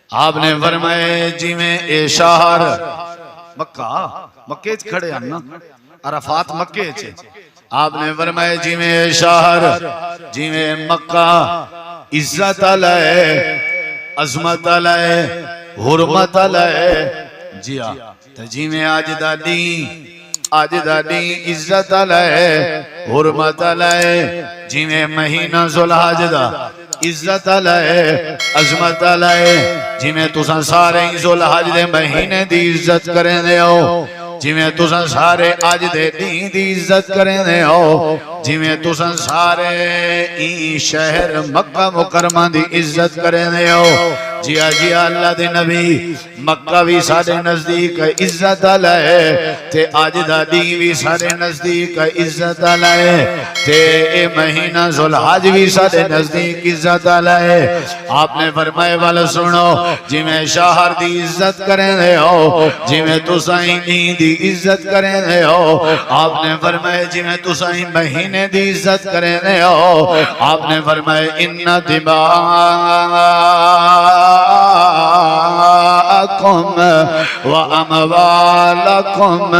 आपने फरमाए जिमें ए शहर मक्का मक्के च खड़े हैं ना, अरफात मक्के च। आपने फरमाए जिमें ए शहर जिमें मक्का इज्जत आला है, अजमत आला है, हुरमत आला है। जी हाँ, तो जिमें अज दा दी इज्जत आला है, हुरमत आला है। जिमें महीना जुलहज दा इज्जत आला है, अजमत आला है। जिमें तुसा सारे जुलहज दे महीने दी इज्जत करेंदे हो, जिमें तुसा सारे अज दे दी दी इज्जत करेंदे हो, जिमें तुसा सारे ई शहर मक्का मुकरमा दी इज्जत करेंदे हो। जिया जिया अल्लाह दे नबी मक्का भी साडे नजदीक इज्जत आला है, ते अज दा दी भी साडे नजदीक इज्जत आला है, ते ए महीना जुलहज भी साडे नजदीक इज्जत आला है। आपने फरमाए वाला सुनो, जिमें शहर दी इज्जत करेंदे हो, जिमें तुसा दी इज्जत करेंदे हो। आपने फरमाए जिमें तुसा महीने दी इज्जत करेंदे हो। आपने फरमाए इन्ना दिमा व अमवालकुम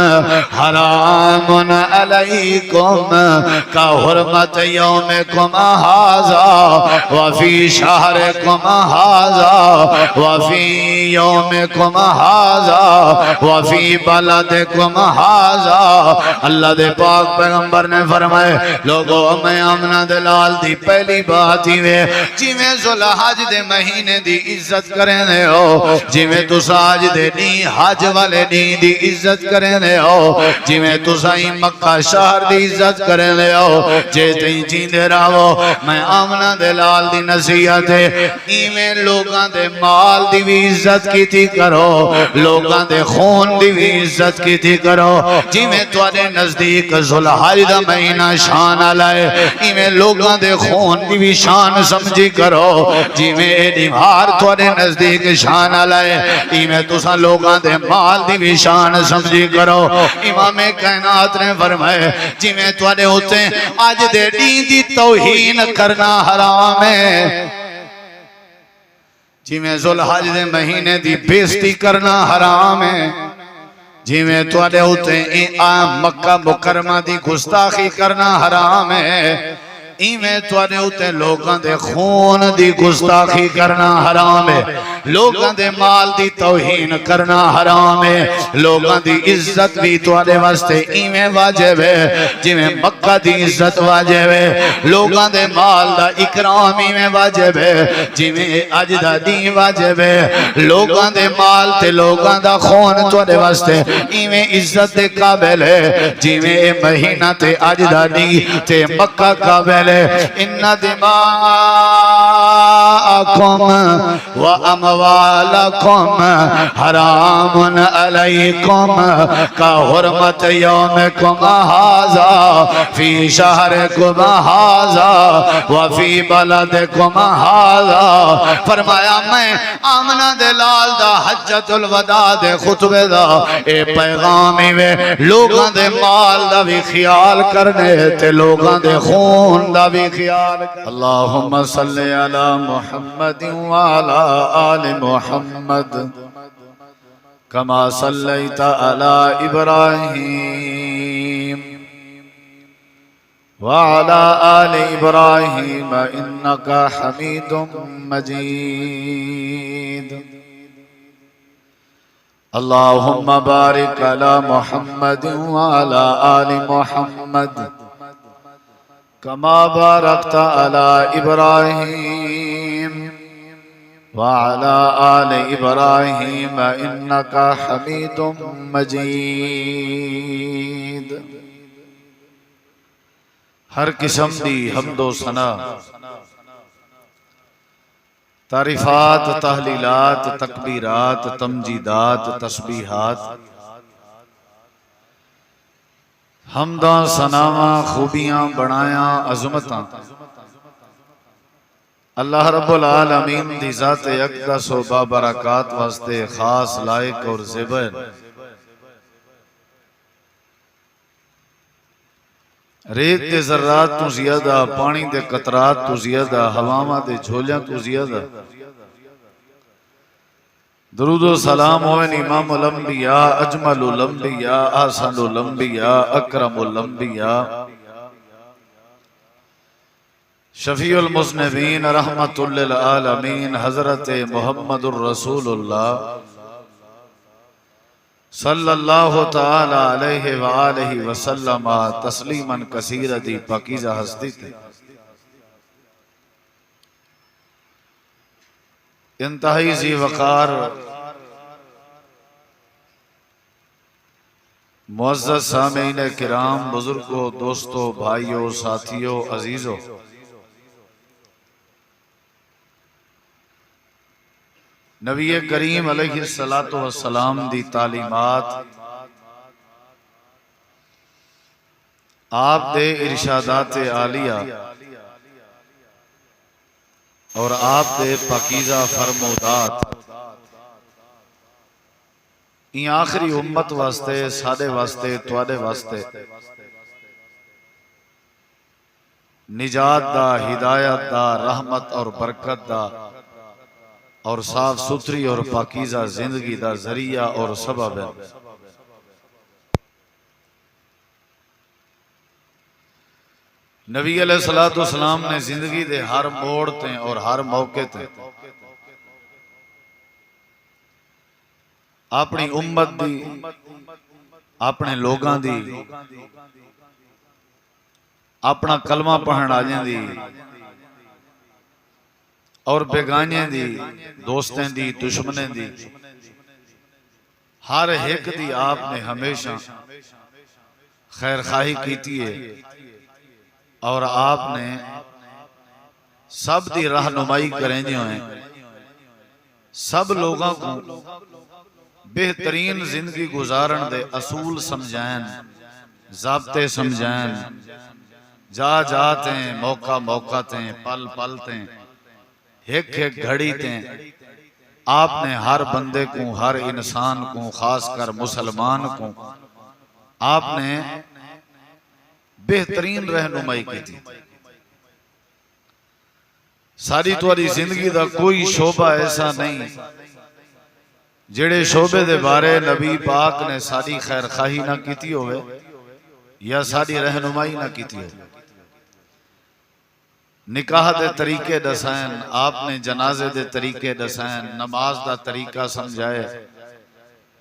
हरामुन अलैकुम का हुर्मत यौमिकुम हाज़ा व फी शहरिकुम हाज़ा व फी यौमिकुम हाज़ा व फी बलदिकुम हाज़ा। अल्लाह दे पाक पैगंबर ने फरमाए, लोगों मैं आमना दे लाल दी पहली बात ही वे जिमें जुलहज दे महीने दी इज्जत करेंदे हो, जिमें तुसा आज दे नी हज वाले दी दी इज्जत करेंदे हो, जिमें तुसा मक्का शहर दी इज्जत करेंदे हो। जे तुम जींदे रहो मैं आमना दे लाल दी नसीहत है, इवें लोगां दे माल दी भी इज्जत कीती करो, लोगां दे खून दी भी इज्जत कीती करो। जिमें तुहाडे नजदीक जुलहज दा महीना शान आला है, इवें लोगां दे खून दी भी शान समझी करो। जिमें ए दीवार तुहाडे नजदीक शान आला है, इवें तुसा लोगां दे माल दी भी शान समझी करो। इमामे कायनात ने फरमाया, जिमें तुहाडे उत्ते अज दे दी दी तौहीन करना हराम है, जिमें जुलहज दे महीने दी बेइज्जती करना हराम है, जिमें तुहाडे उत्ते मक्का मुकरमा दी गुस्ताखी करना हराम है, इवें तुहाडे उत्ते लोगां दे खून दी गुस्ताखी करना हराम है, लोगां दे माल दी तौहीन करना हराम है। लोगां दी इज्जत भी तुहाडे वास्ते इवें वाजिब है जिवें मक्का दी इज्जत वाजिब है। लोगां दे माल दा इकराम इवें वाजिब है जिवें अज दा दी वाजिब है। लोगां दे माल ते लोगां दा खून तुहाडे वास्ते इवें इज्जत दे काबिल है जिवें ए महीना ते अज दा दी ते मक्का काबिल। इन्ना दिमाकुम व अमवालकुम हरामुन अलैकुम का हुर्मत यौमिकुम हाज़ा फी शहरिकुम हाज़ा व फी बलदिकुम हाज़ा। फरमाया मैं आमना दे लाल दा हज्जतुल वदा दे खुतबे दा ए पैगाम वे लोगां दे माल दा भी ख्याल करने ते लोगां दे खून दा भी ख्याल। अल्लाहुम्मा सल्ली अला मुहम्मद व अला आलि मुहम्मद कमा सल्लैता अला इब्राहीम व अला आलि इब्राहीम इन्नका हमीदुम मजीद। अल्लाहुम्मा बारिक अला मुहम्मद व अला आलि मुहम्मद कमा बारकता अला इब्राहीम व अला आलि इब्राहीम इन्नका हमीदुम मजीद। हर किस्म दी हम्दो सना, तारीफात, तहलीलात, तकबीरात, तमजीदात, तस्बीहात, हमदा सनावा, खूबियां बनाया, अजमतां अल्लाह रब्बुल आलमीन दी ज़ात अक़दस व बाबरकात वास्ते खास लायक और ज़ेबर। रेत दे ज़र्रात तो ज़ियादा, पानी दे कतरात तो ज़ियादा, हवावां दे झोलियां तो ज़ियादा दुरूदो सलाम होवे इमामुल अंबिया अजमलुल अंबिया ahsanul अंबिया अकरमुल अंबिया शफीउल मुज़निबीन रहमतुल लिल आलमीन हज़रत मुहम्मदुर रसूलुल्लाह सल्लल्लाहु तआला अलैहि व आलिहि वसल्लम तस्लीमन कसीरा दी पाकीज़ा हस्ती थे इंतहाई ज़ी वक़ार मुअज़्ज़ज़ सामीन किराम, बुजुर्गों, दोस्तों, भाइयों, साथियों, अजीजों, नबी करीम अलैहिस्सलातु वस्सलाम दी तालीमात, आप दे इरशादात आलिया और आप दे पाकीज़ा फरमोदात ई आखिरी उम्मत वास्ते, साडे वास्ते, तुहाडे वास्ते निजात दा, हिदायत दा, रहमत और बरकत दा और साफ सुथरी और पाकीज़ा जिंदगी दा जरिया और सबब है। नबी अलैहिस्सलातु वस्सलाम ने जिंदगी दे हर मोड़ ते और हर मौके ते अपनी उम्मत दी, अपने लोगां दी, अपना कलमा पढ़न आलें दी और बेगाने दी, दोस्तें दी, दुश्मनें दी, हर एक दी आपने हमेशा खैर खाही कीती है और आपने सब दी रहनुमाई करें जो हैं, सब लोगों को बेहतरीन जिंदगी गुजारन दे असूल समझाएं, ज़ाब्ते समझाएं, जा जाते मौका मौका ते, पल पल ते, एक एक घड़ी ते आपने हर बंदे को, हर इंसान को, खासकर मुसलमान को आपने बेहतरीन रहनुमाई की थी। सारी तुम्हारी जिंदगी का कोई शोबा ऐसा नहीं जेड़े शोबे दे बारे नबी पाक ने साड़ी खैर खाही ना की होवे या साड़ी रहनुमाई ना की हो। निकाह दे तरीके दसायन, आपने जनाजे दे तरीके दसायन, नमाज दा तरीका समझाए,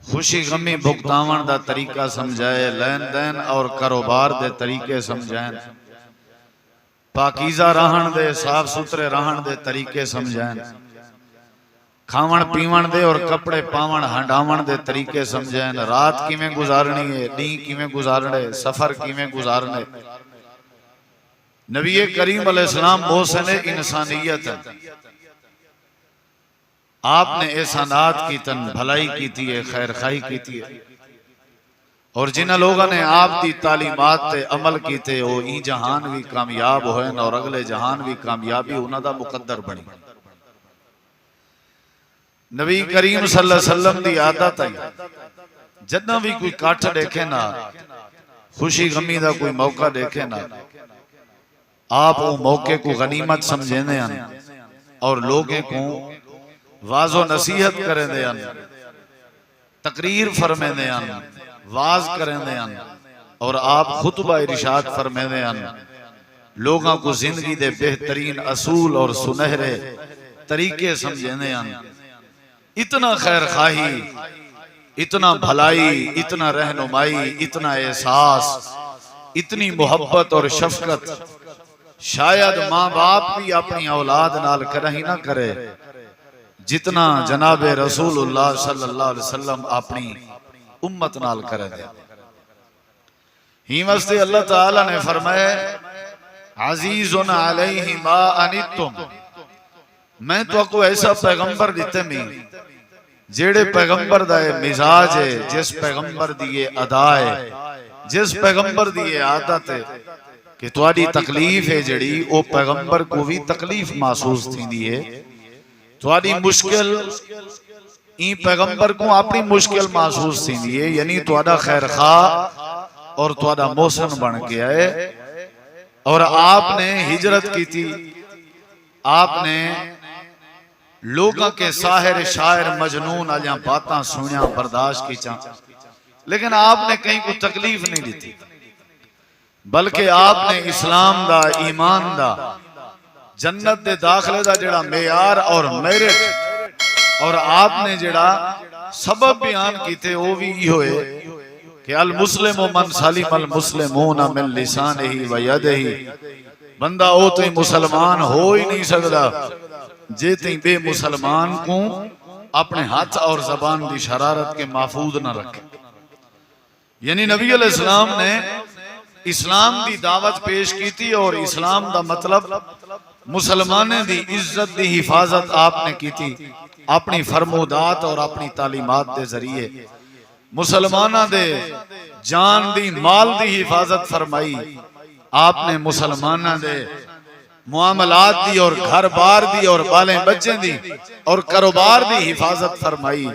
खुशी गमी भुगतावन दा तरीका समझाए, लेन देन और कारोबार दे तरीके समझाएं, पाकीज़ा रहन दे, साफ सुथरे रहन दे तरीके समझाएं, खावन पीवन दे और कपड़े पावन हंडावन दे तरीके समझाएं, रात किवें गुजारनी है, दी किवें गुजारने, सफर किवें गुजारने। नबी करीम अलैहिस्सलाम मोहसिन इंसानियत, आपने एहसानात की तन भलाई की थी है, खैर खाही की थी है और जिन लोगों ने आप दी तालीमात ते अमल की थे वो ई जहान भी कामयाब होए और अगले जहान भी कामयाबी उन्हां दा मुकद्दर बनी। नबी करीम सल्लल्लाहु अलैहि वसल्लम दी आदत है जदा भी कोई कट देखे ना, खुशी गमी दा कोई मौका देखे ना, आप वो मौके को गनीमत समझेंदे हैं और लोगों को वाजो नसीहत करेंदे हैं, तकरीर फरमेंदे हैं, वाज करेंदे हैं और आप खुतबा इरशाद फरमेंदे हैं, लोगों को जिंदगी दे बेहतरीन असूल और सुनहरे तरीके समझेंदे हैं। इतना खैर खाही, इतना भलाई, इतना रहनुमाई, इतना एहसास, इतनी मोहब्बत और शफकत शायद माँ बाप भी अपनी औलाद नाल करही ना करे जितना जनाबे रसूलुल्लाह सल्लल्लाहु अलैहि वसल्लम अपनी उम्मत नाल करे। ही वास्ते अल्लाह ताला ने फरमाया अजीजुन अलैहि मा अनितुम, मैं तो को ऐसा पैगंबर दिते मी जेड़े पैगंबर दा मिजाज है, जिस पैगंबर दी ये अदा है, जिस पैगंबर दी ये आदत है कि तुहाडी तकलीफ है जड़ी वो पैगंबर को भी तकलीफ महसूस थींदी है, तुहाडी मुश्किल ई पैगंबर को अपनी मुश्किल महसूस थींदी है, यानी तुहाडा खैर खा और तुहाडा मोहसिन बन गया है। और आपने हिजरत की थी, आपने लोगों के साहिर शायर मजनून आलिया बातां सुनिया बर्दाश्त की लेकिन आपने कहीं को तकलीफ नहीं दी थी, बल्कि आपने इस्लाम दा ईमान दा जन्नत दे दाखले दा जेड़ा मेयार और मेरिट और आपने जेड़ा सबब बयान कीते वो भी होए कि अल मुस्लिम मन सलिम अल मुस्लिमून मिन लिसानिही व यदिही, बंदा वो तो मुसलमान हो ही नहीं सकता जे तई बे मुसलमान को अपने हाथ और जबान की शरारत के महफूज न रखे। यानी नबी अलैहिस्सलाम ने इस्लाम की दावत पेश की थी और इस्लाम का मतलब मुसलमाने की इज्जत की हिफाजत आपने की थी अपनी फरमोदात और अपनी तालीमात के जरिए। मुसलमाना दे जान दी माल की हिफाजत फरमाई आपने, मुसलमाना दे मुआमलात दी और घर बार दी और बाले बच्चे दी और कारोबार दी हिफाजत फरमाई।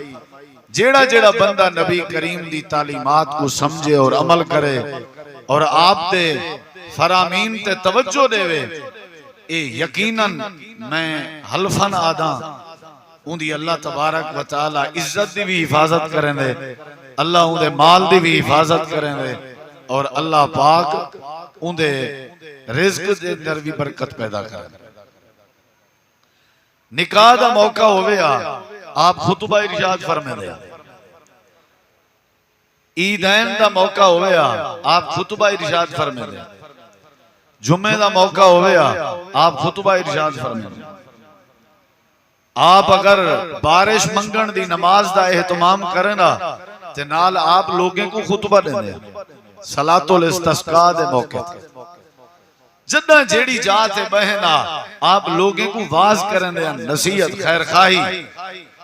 जेड़ा जेड़ा बंदा नबी करीम दी तालीमात को समझे और अमल करे और आप दे फरामीन ते तवज्जो देवे, ए यकीनन मैं हल्फन आदा उनकी अल्लाह तबारक व तआला इज्जत दी भी हिफाजत करेंगे, अल्लाह उनके माल दी भी हिफाजत करेंगे और अल्लाह पाक उनके रिज़्क दे अंदर भी बरकत पैदा करेंगे। निकाह दा मौका होवे आप खुतबा इरशाद फरमाते हैं, ईदैन दा मौका होवे आप खुतबा इरशाद फरमाते हैं, जुम्मे दा मौका होवे आप खुतबा इरशाद फरमाते हैं। आप अगर बारिश मंगण दी नमाज दा एहतमाम करें ना ते नाल आप लोगों को खुतबा देंगे सलातुल इस्तिस्का दे मौके ते जदा जेड़ी जात है बहना आप लोगों को वाज करें दे, नसीहत खैर खाही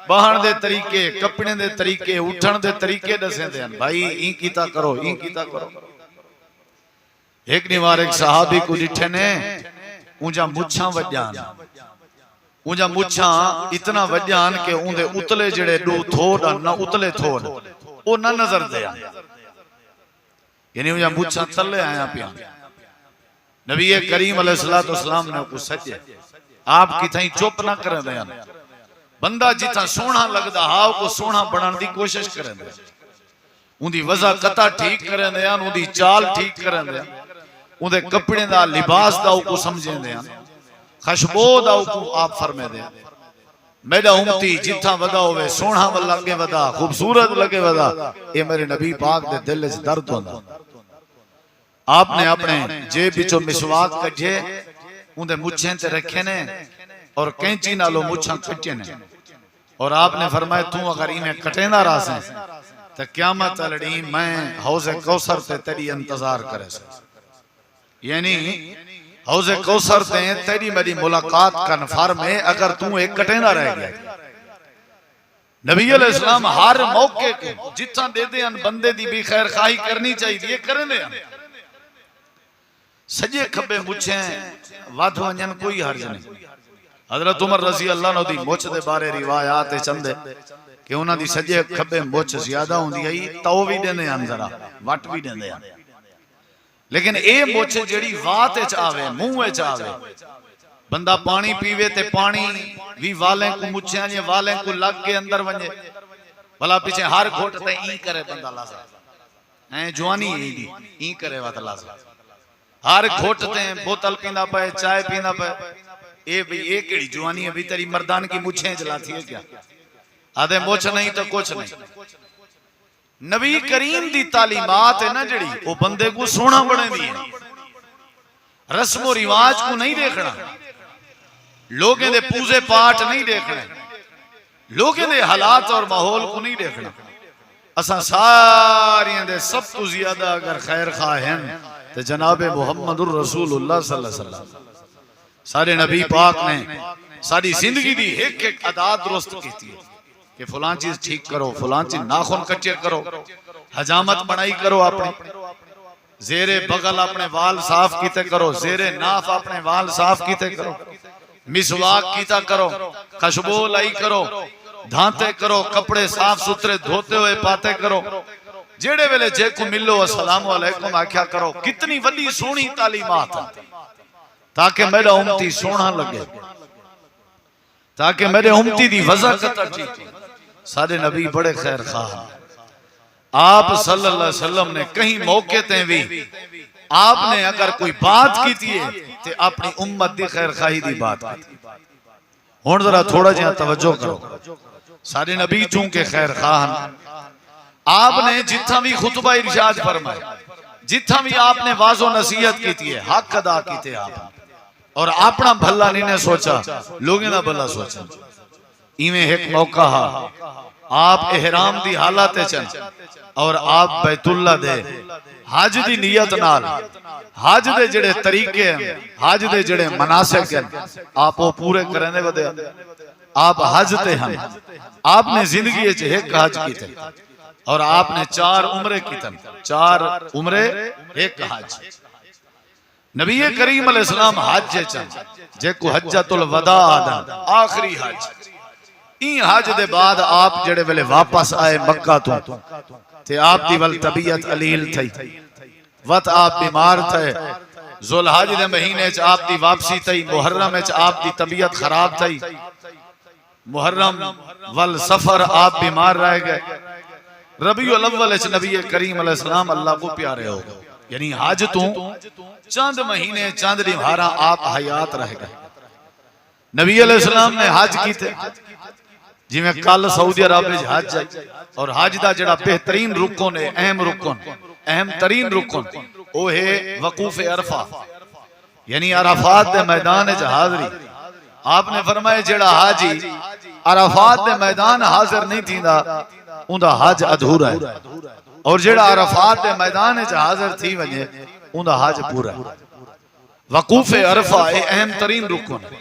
बहन दे तरीके, कपड़े दे तरीके, उठन दे तरीके दसे दे, भाई ई कीता करो ई कीता करो। एक निवार एक सहाबी को डिठे ने ऊंजा मुछा वजान, ऊंजा मुछा इतना वजान के उनदे उतले जड़े दो थोड़ न उतले थोड़ वो न नजर दे, यानी ऊंजा मुछा तले आया पिया। नबी करीम अलैहिस्सलातु वस्सलाम ने को सजे आप किथाई चुप ना करें दे, बंदा जिथा सोहना लगदा हाव को सोहना बनने की कोशिश करें दे, उनकी वजह कता ठीक करें दे, उनकी चाल ठीक करें दे, उनके कपड़े दा लिबास दा को समझें दे, खुशबू दा को आप फरमे दे। मेरा उम्मती जिथा वदा होवे सोहना लगे वदा खूबसूरत लगे वदा, ये मेरे नबी पाक दे दिल च दर्द होंदा। आपने अपने जेब विचों मिसवाक कढे उनके मुछें ते रखे ने और कैंची नालों मुछां कटे ने और आपने फरमाया तू अगर इन्हें कटेंदा रहा तो क़यामत लड़ी मैं हौज़े कौसर ते तेरी इंतजार करे, यानी हौज़े कौसर ते तेरी मेरी मुलाकात कन्फर्म है अगर तू एक कटेंदा रह गया। नबी अलैहिस्सलाम हर मौके को जिथा दे दे बंदे दी भी खैर खाही करनी चाहिए करें दे, सजे खब्बे मुछे वध वंजन कोई हर्ज नहीं। हजरत उमर रजी अल्लाह नो दी मुछ दे बारे रिवायात चंदे कि उन्हां दी सजे खब्बे मुछ ज्यादा हुंदी आई तो भी देंदे हन, जरा वट भी देंदे हन, लेकिन ए मुछ जेड़ी वात विच आवे मुंह विच आवे, बंदा पानी पीवे ते पानी भी वाले को मुछियां जे वाले को लग के अंदर वंजे, भला पीछे हर घोट ते ई करे बंदा लासा ऐ जवानी ई करे वत लासा, हर घोट ते बोतल पींदा पे चाय पींदा पे, ए भी ए केड़ी जवानी है भी तेरी मर्दान की मुछें जलाती है क्या? आधे मुछ नहीं तो कुछ नहीं। नबी करीम दी तालीमात है ना जड़ी वो बंदे को सोना बने दी है, रस्मो रिवाज को नहीं देखना, लोगों दे पूजे पाठ नहीं देखने, लोगों दे हालात और माहौल को नहीं देखना। असा सारियां दे सब तो ज्यादा अगर खैर खा हैं तो जनाब मुहम्मदुर रसूलुल्लाह सल्लल्लाहु अलैहि वसल्लम, सारे नबी पाक ने सारी जिंदगी दी एक एक अदा दुरुस्त की थी कि फलां चीज ठीक करो, फलां चीज नाखून कच्चे करो, हजामत बनाई करो, अपने जेरे बगल अपने वाल साफ कीते करो, जेरे नाफ अपने वाल साफ कीते करो, मिसवाक कीता करो, खुशबू लाई करो, धांते करो, कपड़े साफ सुथरे धोते हुए पाते करो, जेड़े वेले जे को मिलो अस्सलाम वालेकुम आख्या करो। कितनी वड्डी सोहनी तालीमात ताकि मेरा उम्मती सोहना लगे। ताकि मेरे उम्मती दी वज़ाकत ठीक हो। सारे नबी बड़े खैर खाह, आप सल्लल्लाहु अलैहि वसल्लम ने कहीं मौके ते भी आपने अगर कोई बात की थी ते अपनी उम्मत दी खैर खाही दी बात की। हुण जरा थोड़ा जिहा तवज्जो करो, सारे नबी चूंकि खैर खाह, आपने जिथा भी खुतबा इरशाद फरमाया, जिथा भी आपने वाजो नसीहत की थी, हक अदा कीते आप, और अपना भला नहीं ने सोचा, लोगों का भला सोचा। इवें एक मौका हा, आप एहराम दी हालत चन और आप बैतुल्ला दे हज दी नियत नाल, हज दे जड़े तरीके हैं, हज दे जड़े मनासिक हैं, आप वो पूरे करने वदे। आप हज ते हैं, आपने जिंदगी एक हज कीते और आपने 4 उम्रे कीते, 4 उम्रे एक हज। नबी करीम अलैहिस्सलाम हज चन जेको हज्जतुल वदा आदन आखिरी हज। ई हज दे बाद आप जड़े वेले वापस आए मक्का तो ते आप दी वल तबीयत अलील थई, वत आप बीमार थे। जुलहज दे महीने च आप दी वापसी थई, मुहर्रम च आप दी तबीयत खराब थई, मुहर्रम वल सफर आप बीमार रह गए, रबीउल अव्वल च नबी करीम अलैहिस्सलाम अल्लाह को प्यारे हो गए। यानी हज तू चंद महीने चंद निहारा आप हयात रह गए। नबी अलैहिस्सलाम ने हज कीते, जिवें कल सऊदी अरब में हज है, और हज दा जड़ा बेहतरीन रुकन है, अहम रुकन, अहम तरीन रुकन वो है वकूफ अरफा, यानी अराफात दे मैदान च हाजरी। आपने फरमाया जेड़ा हाजी अराफात दे मैदान हाजिर नहीं थींदा उनका हज अधूरा है, और जेड़ा अराफात दे मैदान च हाजिर थी वने उनका हज पूरा है। वकूफ अरफा है अहम तरीन रुकन है,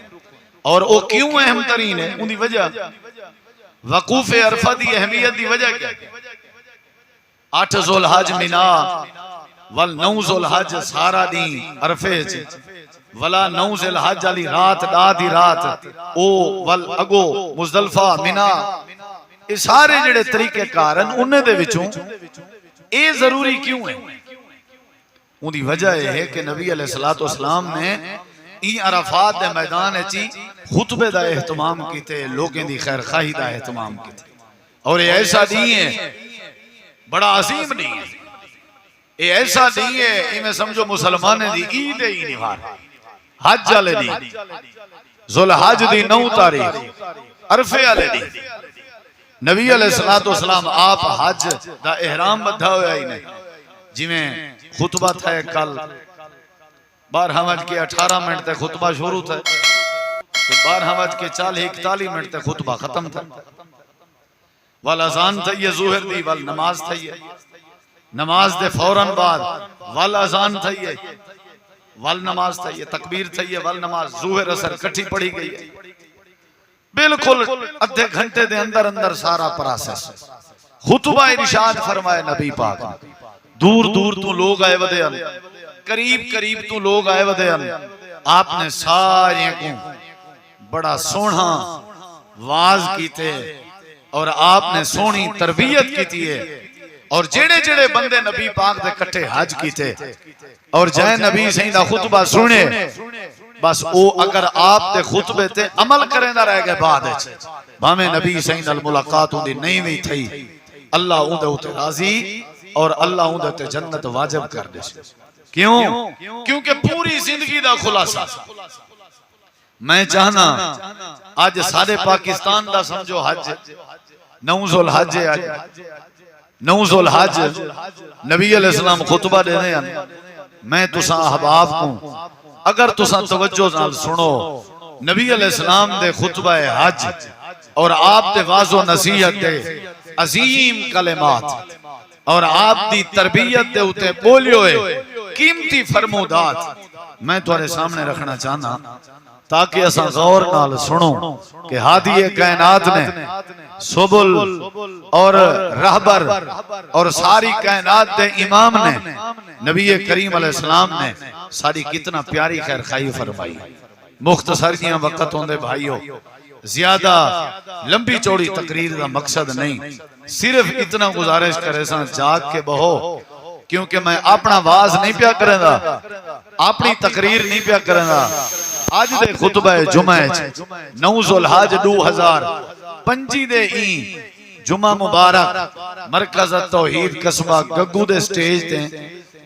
और वो क्यों अहम तरीन है? उनकी वजह, वकूफ अरफा दी अहमियत दी वजह क्या? 8 जुलहज मिना वल 9 जुलहज सारा दी अरफे च, वला 9 जुलहज वाली रात दा दी रात ओ वल अगो मुजदलफा मिना, ये सारे जेड़े तरीके कारण उन्हें दे विचों ए जरूरी क्यों है? उनकी वजह है कि नबी अलैहिस्सलातु वस्सलाम ने ई अराफात दे मैदान च खुतबे दा एहतमाम कीते, लोगों दी खैर खाही दा एहतमाम कीते। और ये ऐसा नहीं है, बड़ा अजीम नहीं है, ये ऐसा नहीं है इवें समझो मुसलमाने दी ईद ही नहीं हार, हज वाले दी जुलहज दी 9 तारीख अरफे वाले दी नबी अलैहिस्सलातु वस्सलाम आप हज दा एहराम बधा होया ही नहीं। जिवें खुतबा था कल 12 18 मिनट तक खुतबा शुरू था, 12:40-41 तक खुतबा खत्म था, वल अजान थी है ज़ुहर दी, वल नमाज थी है, नमाज दे फौरन बाद वल अजान थी है, वल नमाज थी है, तकबीर थी है, वल नमाज ज़ुहर असर इकट्ठी पढ़ी गई है। बिल्कुल आधे घंटे दे अंदर अंदर सारा प्रोसेस। खुतबा इरशाद फरमाए नबी पाक, दूर दूर तो लोग आए वदे हन, करीब करीब तो लोग आए वदे हन। आपने सारे को बड़ा सोहना वाज कीते और आपने सोहनी तरबियत कीती है, और जेड़े जेड़े बंदे नबी पाक दे इकट्ठे हज कीते और जै नबी सही दा खुतबा सुने, बस वो अगर आप दे खुतबे ते अमल करेंदा रह गए बाद विच, भावें नबी सही नाल मुलाकात उंदी नहीं भी थई, अल्लाह उंदे उते राजी और अल्लाह उंदे ते जन्नत वाजिब कर दे। क्यों? क्योंकि पूरी जिंदगी दा खुलासा। मैं चाहना आज सारे पाकिस्तान दा समझो हज 9 जुलहज है, आज 9 जुलहज नबी अलैहिस्सलाम खुतबा देने हैं। मैं तुसा अहबाब को अगर तुसा तवज्जो नाल सुनो, नबी अलैहिस्सलाम दे खुतबा हज और आप दे वाज़ो नसीहत दे अजीम कलिमात और आप दी तरबियत दे उते बोलियो कीमती फरमोदात मैं तुम्हारे सामने रखना चाहना, ताकि असा गौर नाल सुनो कि हादी कायनात ने सुबुल और रहबर और सारी कायनात दे इमाम ने नबी करीम अलैहिस्सलाम ने सारी कितना प्यारी खैर खाई फरमाई। मुख्तसर जिया वक्त होंदे भाइयों, ज्यादा लंबी चौड़ी तकरीर का मकसद नहीं, सिर्फ इतना गुजारिश करे सा जाग के बहो, क्योंकि मैं अपना वाज नहीं पिया करेंदा, अपनी तकरीर नहीं पिया करेंदा, आज दे खुतबा जुमा 9 ज़ुल्हज 2025 दे ई जुमा मुबारक मरकज तौहीद कस्बा गग्गू दे स्टेज ते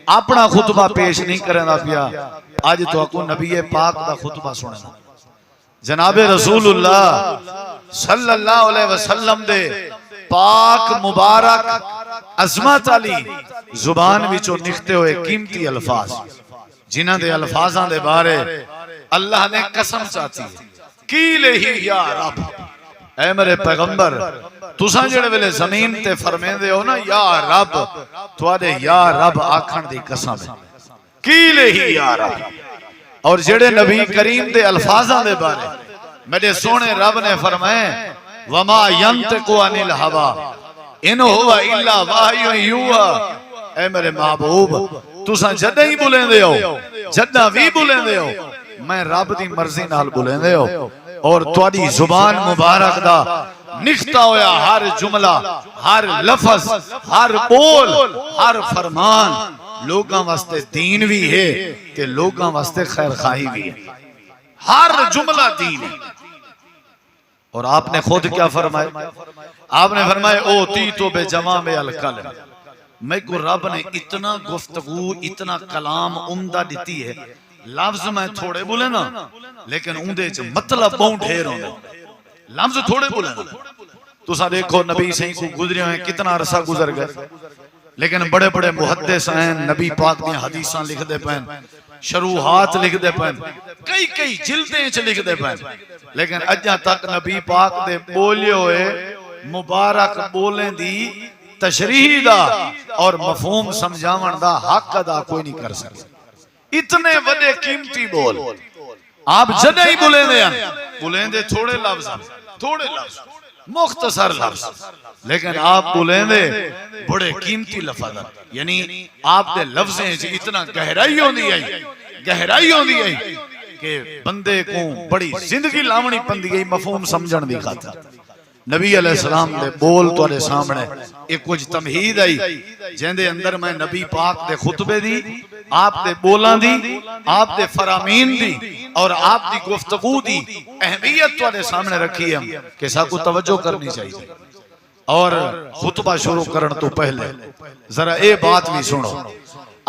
अपना खुतबा पेश नहीं करना पिया। आज तो आपको नबी पाक दा खुतबा सुनना जनाबे रसूलुल्लाह सल्लल्लाहु अलैहि वसल्लम दे पाक मुबारक अजमत अली जुबान विचों निकलते हुए कीमती अल्फाज जिन्हां दे अल्फाजां दे बारे अल्लाह ने कसम चाची की लेही या रब ऐ मेरे पैगंबर तुसां जेड़े वेले जमीन ते फरमेंदे हो ना या रब तुहाडे या रब आखण दी कसम की लेही या रब। और जेड़े नबी करीम दे अल्फाजां दे बारे मेरे सोने रब ने फरमाए वमा यंतिकु अनिल हवा इन हुवा इल्ला वाह्यु युहा। ऐ मेरे महबूब तुसां जदे ही बुलेंदे हो जदा भी बुलेंदे हो मैं रब दी मर्जी नाल बुलेंदे हो और तुहाडी जुबान मुबारक दा निकता होया हर जुमला हर लफज हर बोल हर फरमान लोगां वास्ते दीन भी है ते लोगां वास्ते खैर खाही भी है। हर जुमला दीन है। और आपने खुद क्या फरमाया? आपने फरमाया ओ ती तो बेजमा में अलकल मैं को रब ने इतना गुफ्तगू इतना कलाम उम्दा दी है। लफ्ज मैं थोड़े बोले ना लेकिन उंदे च मतलब बहुत ढेर होंदे। लफ्ज थोड़े बोले ना तुसा देखो नबी सही को गुजरे हुए कितना अरसा गुजर गए लेकिन बड़े बड़े मुहद्दिस हैं नबी पाक दी हदीसां लिखदे पैन शरूहात लिखदे पैन कई कई जिल्दें च लिखदे पैन लेकिन अजा तक नबी पाक दे बोले हुए मुबारक बोलें दी तशरीह दा और मफहूम समझावन दा हक अदा कोई नहीं कर सकता। इतने बड़े कीमती बोल आप जदे ही बुलेंदे थोड़े लफ्ज मुख्तसर लफ्ज लेकिन आप बुलेंदे बड़े कीमती लफ्ज यानी आप दे लफ्जें च इतना गहराई होंदी आई कि बंदे को बड़ी जिंदगी लावनी पंदी है मफहूम समझण दी खातिर। नबी अलैहिस्सलाम दे बोल तुहाडे सामने एक कुछ तमहीद आई जिंदे अंदर मैं नबी पाक दे खुतबे दी आप दे बोलां दी आप दे फरामीन दी और आप दी गुफ्तगू दी अहमियत तुहाडे सामने रखी है कि साकू तवज्जो करनी चाहिए। और खुतबा शुरू करने तो पहले जरा ये बात भी सुनो।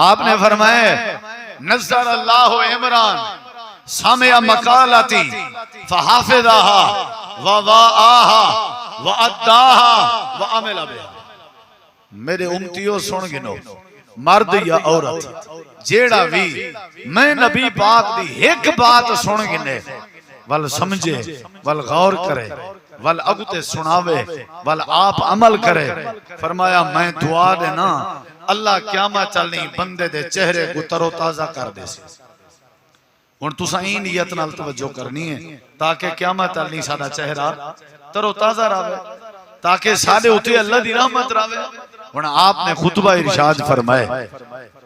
आपने फरमाया नज़र अल्लाहु इमरान सामिया मकालती फहाफिज़हा व वाआहा व अद्दाहा व अमिला बिहा। मेरे उम्मतियों सुन गिनो मर्द या औरत जेड़ा भी मैं नबी पाक दी एक बात सुन गिने वल समझे वल गौर करे वल अगते सुनावे वल आप अमल करे फरमाया मैं दुआ देना अल्लाह क़यामत चलनी बंदे दे चेहरे को तरोताजा कर दे। हुण तुसां ई नियत नाल तवज्जो करनी है ताकि क़यामत चलनी साडा चेहरा तरोताजा रहे ताकि साडे उते अल्लाह दी रहमत रहे। हुण आपने खुतबा इरशाद फरमाया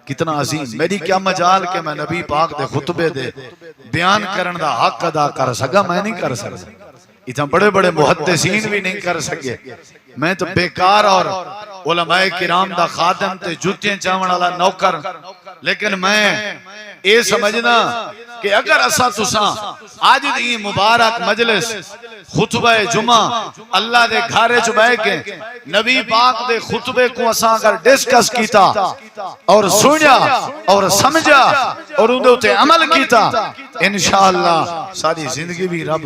कितना अजीम मेरी क्या मजाल के मैं नबी पाक दे खुतबे दे बयान करन दा हक अदा कर सका मैं नहीं कर सकता। इतना बड़े बड़े मुहद्दिसीन भी नहीं कर सके। मैं तो बेकार और उलमाए किराम दा खादम ते जूतियां चावण वाला नौकर लेकिन मैं ये समझना कि अगर असा तुसा आज दी मुबारक मजलिस खुतबा जुमा अल्लाह दे घरे च बैठ के नबी पाक दे खुतबे को असा अगर डिस्कस कीता और सुना और समझा और उनदे उते अमल कीता इंशाअल्लाह सारी जिंदगी भी रब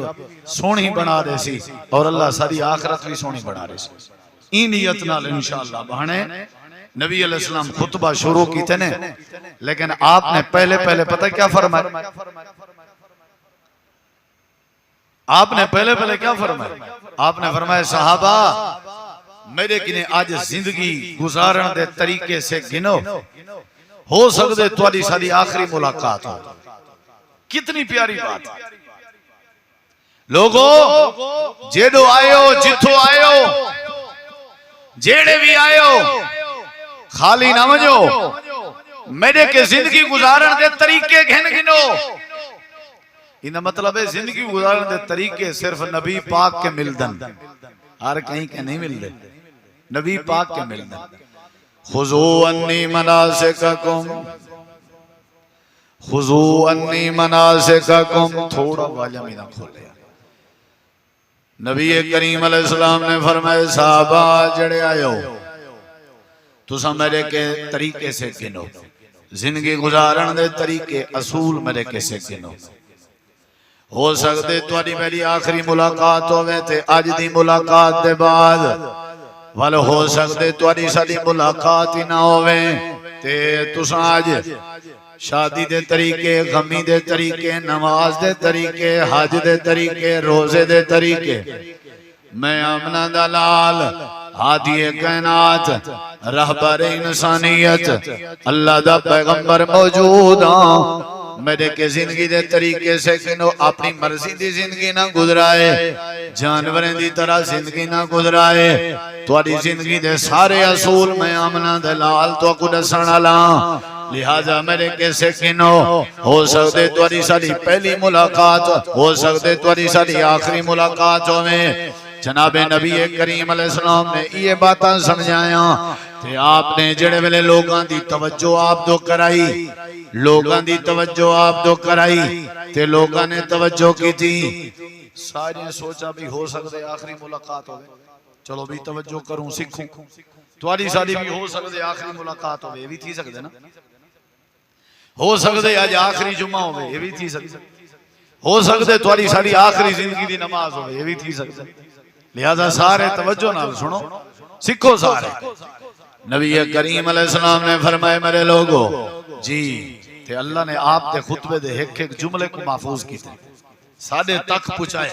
सोहनी बना दे सी और अल्लाह सारी आखिरत भी सोहनी बना दे सी। ई नियत नाल इंशाअल्लाह बहने नबी अलैहिस्सलाम खुतबा शुरू कीते ने लेकिन आपने पहले पता क्या फरमाया? आपने पहले क्या फरमाया? आपने फरमाया सहाबा मेरे किने आज जिंदगी गुजारन दे तरीके से गिनो हो सकदे तुहाडी साडी आखिरी मुलाकात हो। कितनी प्यारी बात लोगो जेडो आयो जिथो आयो जेड़े भी आयो खाली ना वजो मेरे के जिंदगी गुजारन दे तरीके घिन गिनो। इन मतलब है जिंदगी गुजारन दे तरीके सिर्फ नबी पाक के मिलदन हर कहीं के नहीं मिलते नबी पाक के मिलदन। खुजू अन्नी मनासिककुम खुजू अन्नी मनासिककुम, थोड़ा वाजा भी ना खोले। नबी करीम अलैहिस्सलाम ने फरमाया साहबा जड़े आयो तुसा मेरे के तरीके से गिनो, जिंदगी गुजारन दे तरीके असूल मेरे कैसे गिनो। हो सकते तुहाडी मेरी आखिरी मुलाकात होवे ते अज दी मुलाकात दे बाद वाल हो सकते तुहाडी साडी मुलाकात ही ना होवे ते तुसा अज शादी दे तरीके, गमी दे तरीके, नमाज दे तरीके, हज दे तरीके, रोजे दे तरीके, मैं आमना दा लाल हादिए कायनात रहबर इंसानियत अल्लाह दा पैगंबर मौजूद हां। मेरे के जिंदगी दे तरीके से किनो अपनी मर्जी दी जिंदगी ना गुजराए, जानवरें दी तरह जिंदगी ना गुजराए। तुहाडी जिंदगी दे सारे असूल मैं आमना दे लाल तो को दसण वाला, लिहाजा मेरे कैसे किनो हो सकते तुहाडी साडी पहली मुलाकात, हो सकते तुहाडी साडी आखिरी मुलाकात होवे। जनाबे नबी करीम अलैहिस्सलाम ने ये बातें समझाया ते आपने जेड़े वेले लोगां दी तवज्जो आप दो कराई, लोगां दी तवज्जो आप दो कराई ते लोगां ने तवज्जो की थी। सारे सोचा भी हो सकते आखिरी मुलाकात होवे, चलो भी तवज्जो करूं सीखूं, तुहाडी साडी भी हो सकते आखिरी मुलाकात होवे, ये भी थी सकदे ना। हो सकते आज आखिरी जुम्मा होवे, ये भी थी सकदे। हो सकते तुहाडी साडी आखिरी जिंदगी दी नमाज होवे, ये भी थी सकदे। लिहाजा सारे तवज्जो नाल सुनो, सीखो सारे। नबी करीम अलैहिस्सलाम ने फरमाया मेरे लोगो जी ते अल्लाह ने आप दे खुतबे दे एक एक जुमले को महफूज कीते, साडे तक पहुंचाए।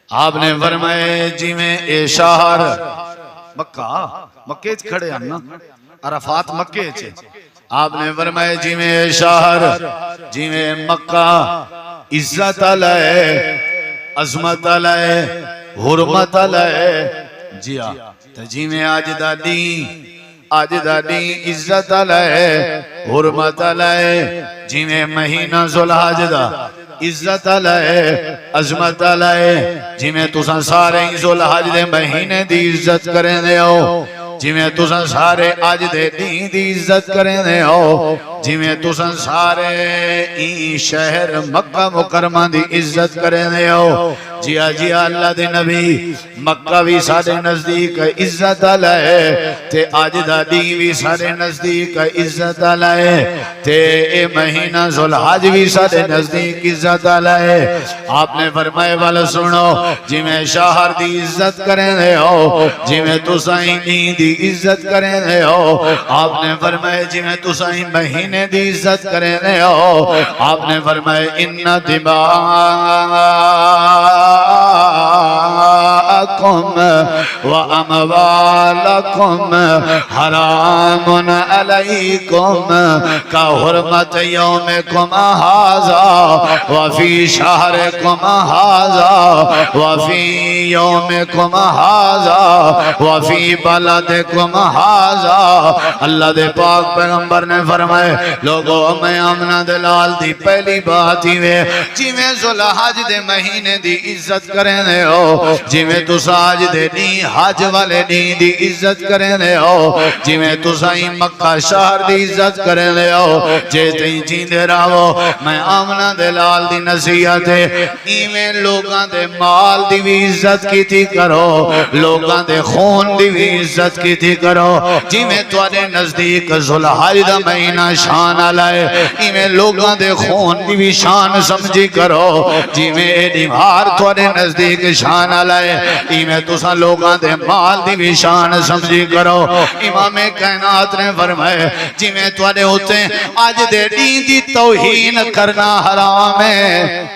आपने फरमाया जिवें ए शहर मक्का, मक्के च खड़े हन ना, अरफात मक्के च, आपने फरमाया जिवें ए शहर, जिवें मक्का इज्जत वाला है, अजमत वाला है, हुरमत वाला है। जी हां, ते जिवें अज दा दी, अज दा दी इज्जत वाला है, हुरमत वाला है। जिवें महीना जुलहज दा इज्जत वाला है, अजमत वाला है। जिवें तुसां सारे जुलहज दे महीने दी इज्जत करदे हो, जिवें तुसां सारे अज दे दी दी इज्जत करदे हो, जिवें तुसां सारे ई शहर मक्का मुकरमा दी इज्जत करदे हो। जी अल्लाह दे नबी मक्का भी साडे नजदीक इज्जत वाला है ते अज दा दी भी साडे नजदीक इज्जत वाला है ते ए महीना जुलहज भी साडे नजदीक इज्जत वाला है। आपने फरमाया वाला सुनो, जिवें शहर दी इज्जत करदे हो, जिवें तुसां दी दी इज्जत करदे हो, आपने फरमाया जिवें तुसां महीने दी इज्जत करदे हो, आपने फरमाया इन्ना दिमा व अमवालकुम हरामुन अलैकुम का हुर्मत यौमिकुम हाज़ा व फी शहरिकुम हाज़ा व फी यौमिकुम हाज़ा व फी बलदिकुम हाज़ा। अल्लाह दे पाक पैगंबर ने फरमाया लोगों मैं आमना दे लाल दी पहली बात ही वे जिवें जुलहज दे महीने दी इज्जत करदे हो, जिवें तुसां अज दे दी हज वाले दी दी इज्जत करदे हो, जिवें तुसां मक्का शहर दी इज्जत करदे हो। जे तुसीं जींदे रहो मैं आमना दे लाल दी नसीहत है इवें लोगां दे माल दी भी इज्जत कीती करो, लोगां दे खून दी भी इज्जत कीती करो। जिवें तुहाडे नजदीक जुलहज दा महीना शान वाला है, इवें लोगां दे खून दी भी शान समझी करो। जिवें ए दीवार तुहाडे नजदीक शान वाला है, इवें तुसां लोगां दे माल दी भी शान समझी करो। इमामे कायनात ने फरमाया जिवें तुहाडे उत्ते अज दे दी दी तौहीन करना हराम है,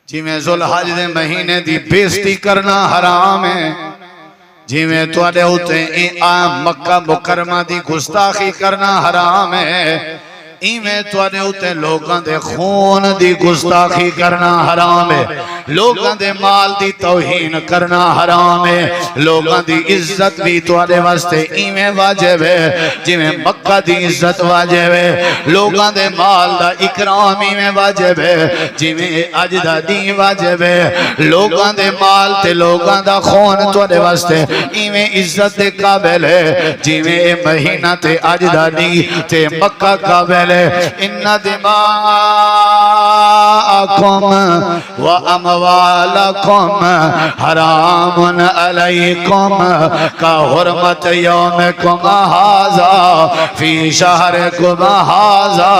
जिवें जुलहज दे महीने दी बेइज्जती करना हराम है, जिवें तुहाडे उत्ते मक्का मुकरमा दी गुस्ताखी करना हराम है, इवें तुहाडे उत्ते लोगां दे खून दी गुस्ताखी करना हराम है, लोगां दे माल दी तौहीन करना हराम है। लोगां दी इज्जत भी तुहाडे वास्ते इवें वाजिब है जिवें मक्का दी इज्जत वाजिब है, लोगां दे माल दा इकराम इवें वाजिब है जिवें अज दा दी वाजिब है। लोगां दे माल ते लोगां दा खून तुहाडे वास्ते इवें इज्जत दे काबिल है जिवें ए महीना ते अज दा दी ते मक्का काबिल ले इन्ना दिमाअकुम व अमवालकुम हरामुन अलैकुम का हुर्मत यौमिकुम हाज़ा फी शहरिकुम हाज़ा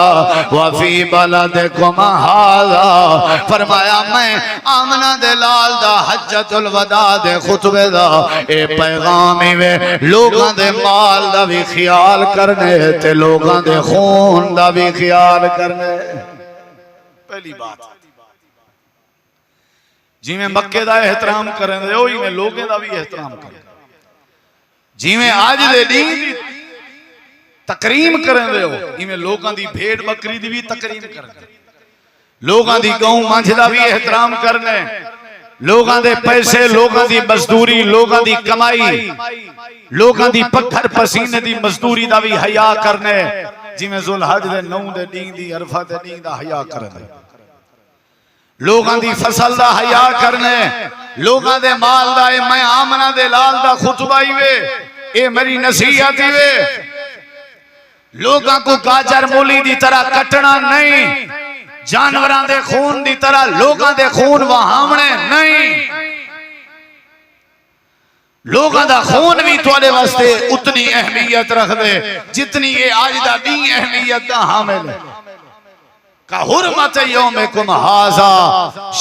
व फी बलदिकुम हाज़ा। फरमाया मैं आमना दे लाल दा हज्जतुल वदा दे खुतबे दा ए पैगाम वे लोगां दे माल दा भी ख्याल करने ते लोगां दे खून दा भी ख्याल करने। पहली बात जिवें मक्के दा एहतराम करें दे ओ इवें लोगों दा भी एहतराम करें। जिवें आज दे दी तकरीम करें दे हो इवें लोगां दी भेड़ बकरी दी भी तकरीम करने, लोगां दी गऊ मंझ दा भी एहतराम करने, लोगां दे पैसे, लोगां दी मजदूरी, लोगां दी कमाई, लोगां दी पत्थर पसीने दी मजदूरी दा भी हया करने। जिवें जुलहज दे 9 दे दी दी अरफा दे दी दा हया करने, लोगां दी फसल दा हया करने, लोगां दे माल दा। मैं आमना दे लाल दा खुतबा ही वे ए मेरी नसीहत ही वे। लोगां को गाजर मूली दी तरह कटना नहीं, जानवरां दे खून दी तरह लोगां दे खून वहावणे नहीं। लोगां दा खून भी तुहाडे वास्ते उतनी अहमियत रख दे जितनी ये आज दा दी अहमियत दा हामिल है। का हुर्मत यौमिकुम हाज़ा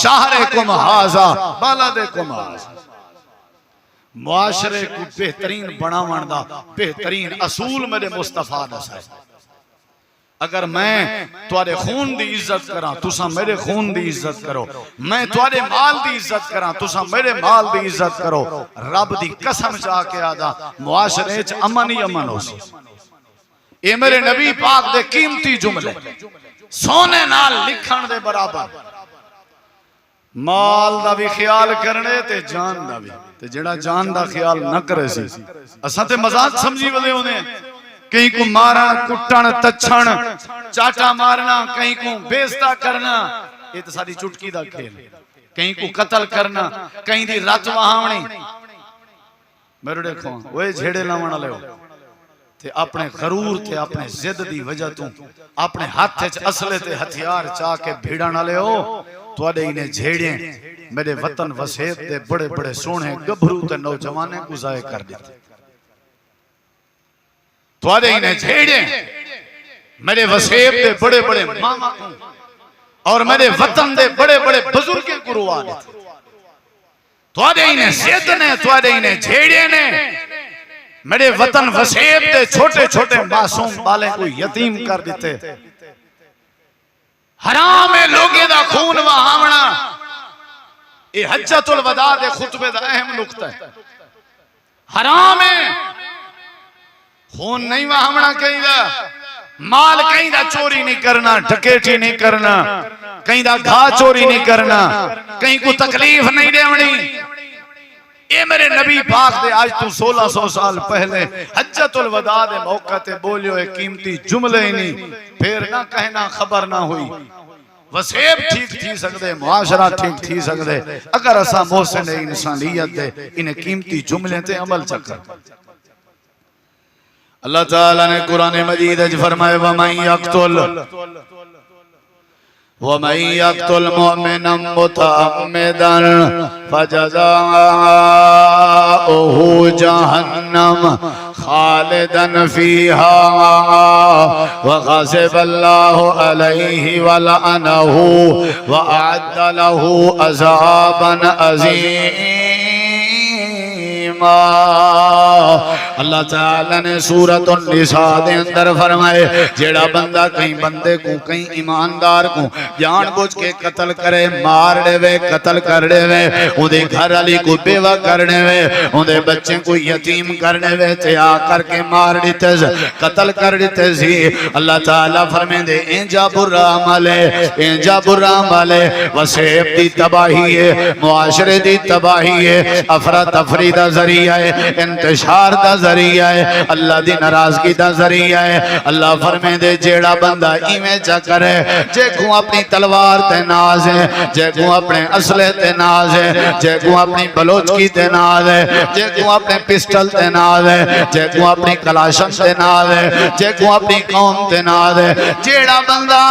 शहरिकुम हाज़ा बलदिकुम हाज़ा। मुआशरे को बेहतरीन बनावन दा बेहतरीन असूल मेरे मुस्तफा दसा। अगर मैं तुहाडे खून दी इज्जत करा तुसा मेरे खून दी इज्जत करो, मैं तुहाडे माल दी इज्जत करा तुसा मेरे माल दी इज्जत करो, रब दी कसम जाके आदा मुआशरे च अमन ही अमन हो सी। ये मेरे नबी पाक दे कीमती जुमले सोने नाल लिखण दे बराबर। माल दा भी ख्याल करने ते जान दा भी, ते जेड़ा जान दा ख्याल न करे सी असां ते मजाक समझी वदे होने। कहीं को मारन कुटन तछण चाटा मारना, कहीं को बेइज्जता करना, ये तो सारी चुटकी दा खेल। कहीं को कत्ल करना, कहीं दी रत वहावणी। मेरे देखो ओए झेड़े लावण वाले हो ते अपने गरूर थे अपने जिद दी वजह तू अपने हाथ च असले ते हथियार चा के भिड़न वाले हो। तुहाडे इने झेड़े मेरे वतन वसेत दे बड़े बड़े सोहने गभरू ते नौजवाने को जाए कर दिते। तुहाडे इने झेड़े मेरे वसेब दे बड़े बड़े मामा को और मेरे वतन दे बड़े बड़े बुजुर्गों को रुवा दिते। तुहाडे इने जिद ने, तुहाडे इने झेड़े ने मेरे वतन वसेब दे छोटे छोटे मासूम बाले को यतीम कर दिते। हराम है लोगे दा खून वहावना। ये हज्जतुल वदा दे खुतबे दा अहम नुक्ता है। हराम है खून नहीं वहावना, कहीं दा माल कहीं दा चोरी नहीं करना, डकैती नहीं करना, कहीं दा घा चोरी नहीं करना, कहीं को तकलीफ नहीं देवनी। ये मेरे नबी पाक दे आज तू 1600 साल पहले हज्जतुल वदा दे मौका ते बोलियो है कीमती जुमले ही नहीं। फिर ना कहना खबर ना हुई। वसेब ठीक थी सकदे, मुआशरा ठीक थी सकदे अगर असा मोहसिन इंसानियत दे इन्हें कीमती जुमले ते अमल चक्कर। अल्लाह ताला ने कुरान मजीद में फरमाया वमन यक़्तुल मुमिनन मुतअम्मिदन फजज़ाउहु जहन्नम खालिदन फीहा वग़ज़िबल्लाहु अलैहि वलअनहु वअअद्द लहु अज़ाबन अज़ीमा। अल्लाह ताला ने सूरत निसा दे अंदर फरमाए जेड़ा बंदा कहीं बंदे को कहीं ईमानदार को जानबूझ के कत्ल करे, मार देवे, कत्ल कर देवे, उदे घर वाली को बेवा कर देवे, उदे बच्चे को यतीम कर देवे ते आ करके मार देते, कत्ल कर देते सी। अल्लाह ताला फरमांदे इंजा बुरा अमल है, इंजा बुरा अमल है, वसेब दी तबाही है, मुआशरे दी तबाही है, अफरा तफरी दा जरिया है, इंतशार मार दा जरिया है, अल्लाह दी नाराजगी दा जरिया है। अल्लाह फरमांदे जेड़ा बंदा इवें चा करे, जे को अपनी तलवार ते नाज है, जे को अपने असले ते नाज है, जे को अपनी बलोचकी ते नाज है, जे को अपने पिस्टल ते नाज है, जे को अपनी कलाशन ते नाज है, जे को अपनी कौम ते नाज है। जेड़ा बंदा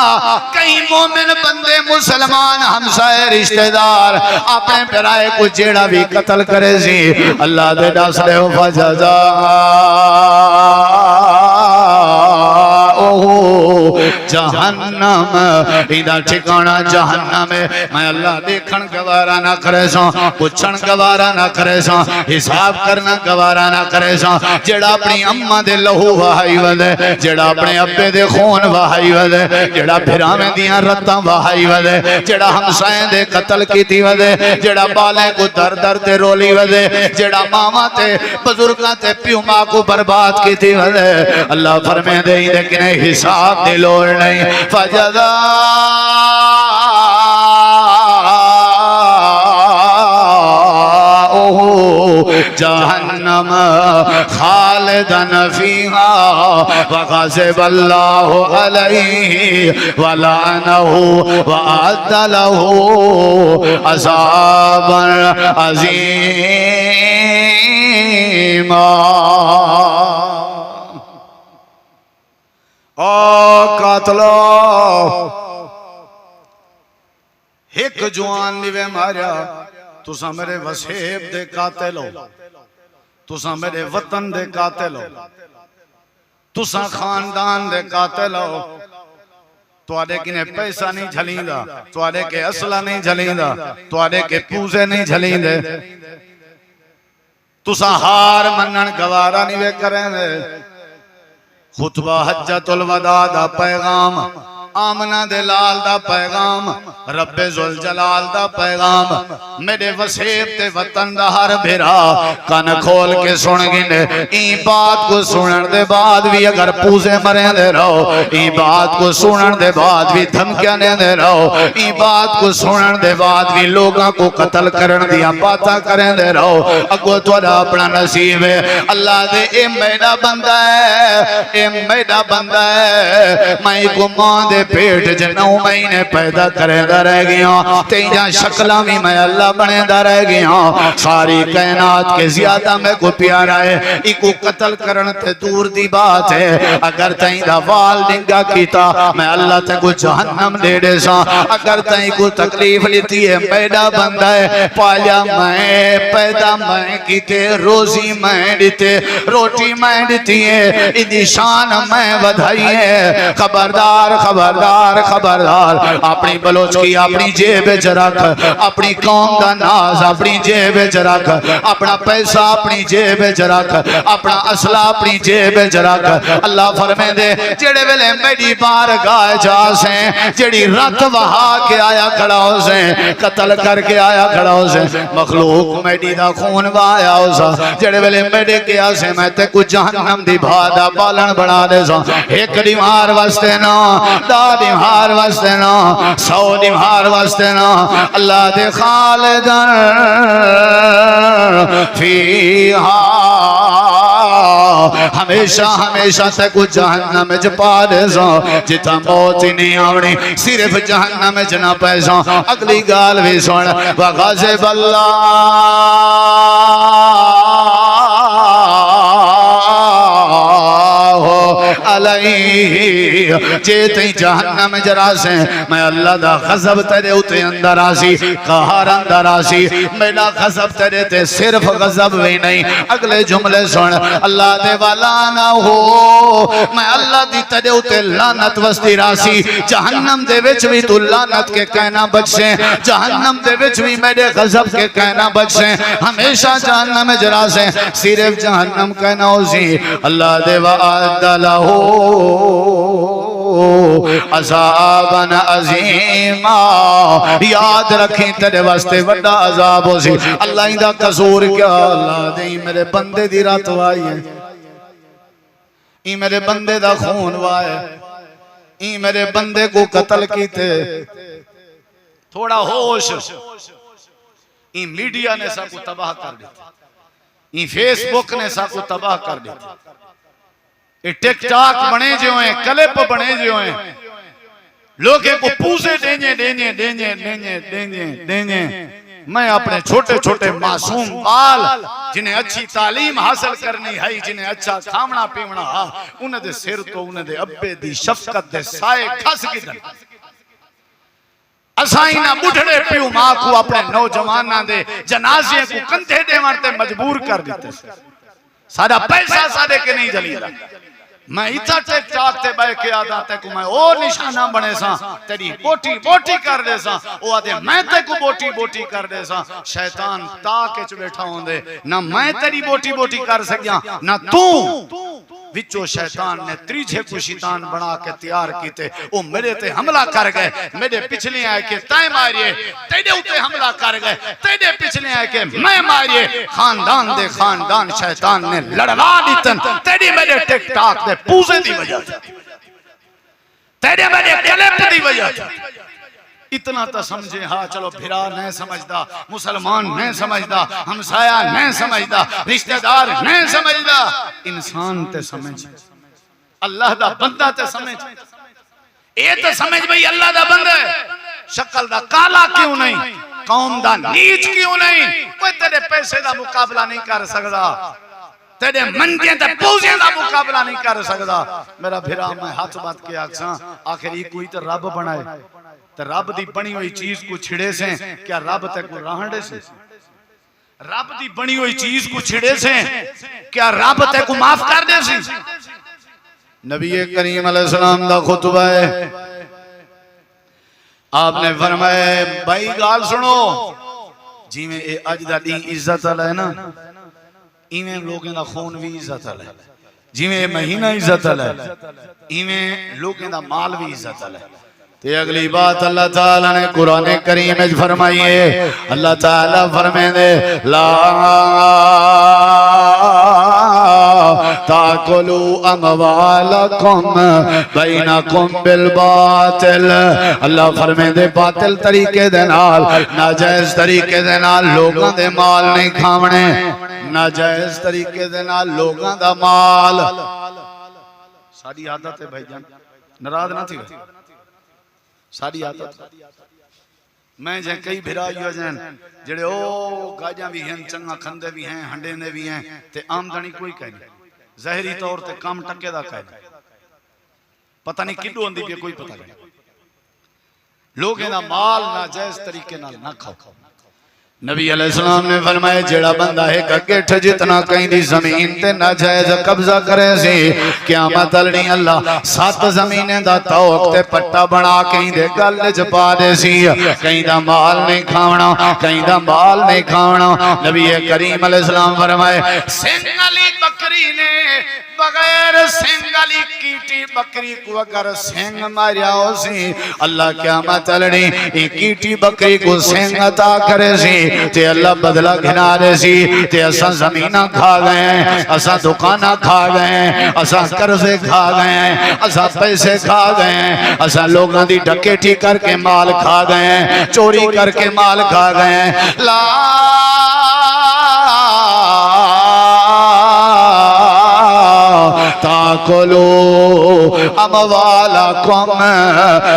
कई मोमिन बंदे मुसलमान हमसाए रिश्तेदार अपने पराए को जेड़ा भी कत्ल करे सी, अल्लाह दे दस दे फजजा जहन्नम, इदा ठिकाना जहन्नम है। मैं अल्लाह देखन गवारा ना करे सो, पुछन गवारा ना करे सो, हिसाब करना गवारा ना करे सो। जेड़ा अपनी अम्मा दे लहू वहाई वदे, जेड़ा अपने अब्बे दे खून वहाई वदे, जेड़ा फिरावें दियां रत्तां वहाई वदे, जेड़ा हमसाए दे कत्ल कीती वदे, जेड़ा बाले को दर दर ते रोली वदे, जेड़ा मामा ते बुजुर्गां ते प्यो मां को बर्बाद कीती वदे, अल्लाह फरमांदे इहदे किने हिसाब दी लोड़ नहीं। फजदा जहन्नम खालिदन फीहा वग़ज़िबल्लाहु अलैहि वलअनहु वअद्द लहु अज़ाबन अज़ीमा। ओ कातलो एक जवान निवे मारिया, तुसा मेरे वसेब दे कातिल हो, तुसा मेरे वतन दे कातिल हो, तुसा खानदान दे कातिल हो। तुआडे किने पैसा नहीं झलींदा, तुआडे के असला नहीं झलींदा, तुआडे के पूजे नहीं झलींदे, तुसा हार मनन गवारा नहीं वे करेंदे। खुतबा हज्जतुल वदा दा पैगाम, आमना दे लाल दा पैगाम, रब्बे जुल जलाल दा पैगाम, मेरे वसेब ते वतन दा हर भेरा कन खोल के सुन गिने। ई बात को सुनन दे बाद भी अगर पूजे मरेंदे रहो, ई बात को सुनन दे बाद भी धमकियां देंदे रहो, ई बात को सुनन दे बाद भी लोगों को कत्ल करन दियां बातां करेंदे रहो, अगो तुहाडा अपना नसीब है। अल्लाह दे ए मेरा बंदा है, ए मेरा बंदा है, मैं को मां दे पेट च 9 महीने पैदा करेंदा रह गया, तेजा शक्लां भी मैं अल्लाह बनेदा रह गया। सारी कायनात के ज्यादा मैं को प्यारा है, इको कत्ल करन ते दूर दी बात है। अगर तई दा वाल निंगा कीता मैं अल्लाह ते को जहन्नम दे दे सा। अगर तई को तकलीफ लेती है, मेरा बंदा है, पाया मैं, पैदा मैं कीते, रोजी मैं दीते, रोटी मैं दीती है, इदी शान मैं बधाई है। खबरदार खबरदार खबरदार, अपनी बलोचकी अपनी जेब च रख, अपनी कौम का नाज अपनी जेब च रख, अपना पैसा अपनी जेब च रख, अपना असला अपनी जेब च रख। अल्लाह फरमांदे जेड़े वेले मेरी बारगाह जा से, जेड़ी रत वहा के आया खड़ा हो से, कत्ल करके आया खड़ा हो से, मखलूक मेरी दा खून वहाया हो सा। जेड़े वेले मेरे गया से मैं ते कुछ जहन्नम दी भादा बालन बना दे सा। एक दीवार वास्ते ना, 10 दीवार वास्ते ना, 100 दीवार वास्ते ना, अल्लाह दे खालिदन फीहा, हमेशा हमेशा ते कुछ जहन्नम च पा दे सो, जिथा मौत ही नहीं आवनी, सिर्फ जहन्नम च ना पैसा। अगली गाल भी सुन, वग़ज़िबल्लाहु अलैहि, जे तई जहन्नम जरा से मैं अल्लाह दा गज़ब तेरे उते अंदर आसी, कहर अंदर आसी। मेरा गज़ब तेरे ते सिर्फ गज़ब भी नहीं, अगले जुमले सुन, अल्लाह दे वाला ना हो, मैं अल्लाह दी तेरे उते लानत वस्ती रासी। जहन्नम दे विच भी तू लानत के कहना बचसे, जहन्नम दे विच भी मेरे गज़ब के कहना बचसे, हमेशा जहन्नम जरा से सिर्फ जहन्नम कहना होसी। अल्लाह दे वअद्द लहु अज़ाबन अज़ीमा, याद रखें तेरे वास्ते बड़ा अज़ाब होसी। अल्लाह दा कसूर क्या, अल्लाह दे मेरे बंदे दी रात वाई है, ई मेरे बंदे दा खून वाए, ई मेरे बंदे को कत्ल कीते। थोड़ा होश, ई मीडिया ने सब को तबाह कर दिया। ई फेसबुक ने साको तबाह कर दिया। ये टिकटॉक बने जो हैं, क्लिप बने जो हैं, लोगे को पूसे देंगे देंगे देंगे देंगे देंगे देंगे। मैं अपने छोटे छोटे मासूम बाल जिन्हें अच्छी तालीम हासिल करनी है, जिन्हें अच्छा खावना पीवना हा, उन्हें दे सिर तो उन्हें दे अब्बे दी शफकत दे साए खस गिदन। असाई ना बुढ़ड़े पियो मां को अपने नौजवाना दे जनाजे को कंधे देवन ते मजबूर कर दिते। सारा पैसा साडे के नहीं जलीदा। मैं इतना टिकटॉक ते बैठ के आदा ते को मैं ओ निशाना बने सा, तेरी बोटी बोटी कर दे सा, ओ आदे मैं ते को बोटी बोटी कर दे सा। शैतान ताके च बैठा होंदे, ना मैं तेरी बोटी बोटी कर सकिया ना तू। विचो शैतान ने त्रीजे को शैतान बना के तैयार कीते, ओ मेरे ते हमला कर गए, मेरे पिछले आए के तय मारिए, तेरे उते हमला कर गए, तेरे पिछले आए के मैं मारिए। खानदान दे खानदान शैतान ने लड़वा दीतन, तेरी मेरे टिकटॉक दे पूजे दी वजह, तेरे मेरे क्लिप दी वजह। इतना तो समझे, हाँ चलो फिरा नहीं समझदा, मुसलमान नहीं समझदा, हमसाया नहीं समझदा, रिश्तेदार नहीं समझदा, इंसान ते समझ, अल्लाह दा बंदा ते समझ। ये तो समझ भाई अल्लाह दा बंदा है, शक्ल दा काला क्यों नहीं, कौम दा नीच क्यों नहीं, कोई तेरे पैसे दा मुकाबला नहीं कर सकदा, तेरे मंदियों ते पूजियों दा मुकाबला नहीं कर सकदा। मेरा फिरा मैं हाथ बात के आखसा, आखिर ये कोई तो रब बनाए, तो रब दी बनी हुई चीज को छिड़े से क्या रब ते को रहंडे से? रब दी बनी हुई चीज को छिड़े से क्या रब ते को माफ कर दे सी? नबी करीम अलैहिस्सलाम दा खुतबा है, आपने फरमाया भाई गाल सुनो, जिवें ए अज दा दी इज्जत वाला है ना, इवें लोगों दा खून भी इज्जत वाला है, जिवें महीना इज्जत वाला है, इवें लोगों दा माल भी इज्जत वाला है। ते अगली बात अल्लाह ताला ने कुरान करीम में फरमाई है, अल्लाह ताला फरमाते ला ताकुलू अमवालकुम बैनकुम बिल बातिल। अल्लाह फरमाते बातिल तरीके दे नाल, नाजायज तरीके दे नाल लोगां दे माल नहीं खावणे, नाजायज तरीके दे नाल लोगां दा माल। साडी आदत है भाईजान, नाराज ना थी, सारी आदत। मैं जे कई भिरा जन जेड़े ओ गाजा भी हैं, चंगा खंदे भी हैं, हंडे ने भी हैं, ते आमदनी कोई कह नहीं, जहरी तौर ते कम टके दा कह नहीं, पता नहीं किडो आंदी पे कोई पता नहीं। लोगों दा माल नाजायज तरीके नाल ना खाओ। नबी अलैहिस्सलाम ने फरमाया जेड़ा बंदा है गगेठ जितना कहीं दी जमीन ते नाजायज कब्जा करे सी, क़यामत अल्ली अल्लाह 7 ज़मीनें दा तौक ते पट्टा बना कहीं दे गल च पा दे सी। कहीं दा माल नहीं खावना, कहीं दा माल नहीं खावना। नबी करीम अलैहिस्सलाम फरमाए सिंह वाली बकरी ने बगैर सिंह वाली कीटी बकरी को अगर सिंह मारिया हो सी, अल्लाह क़यामत अल्ली ए कीटी बकरी को सिंह अता करे सी, ते अल्लाह बदला घिना दे सी। ते असा जमीना खा गए हैं, असा दुकाना खा गए हैं, असा कर्जे खा गए हैं, असा पैसे खा गए हैं, असा लोगों की डकैती करके माल खा गए हैं, चोरी करके माल खा गए हैं। ला ताकुलू अमवालकुम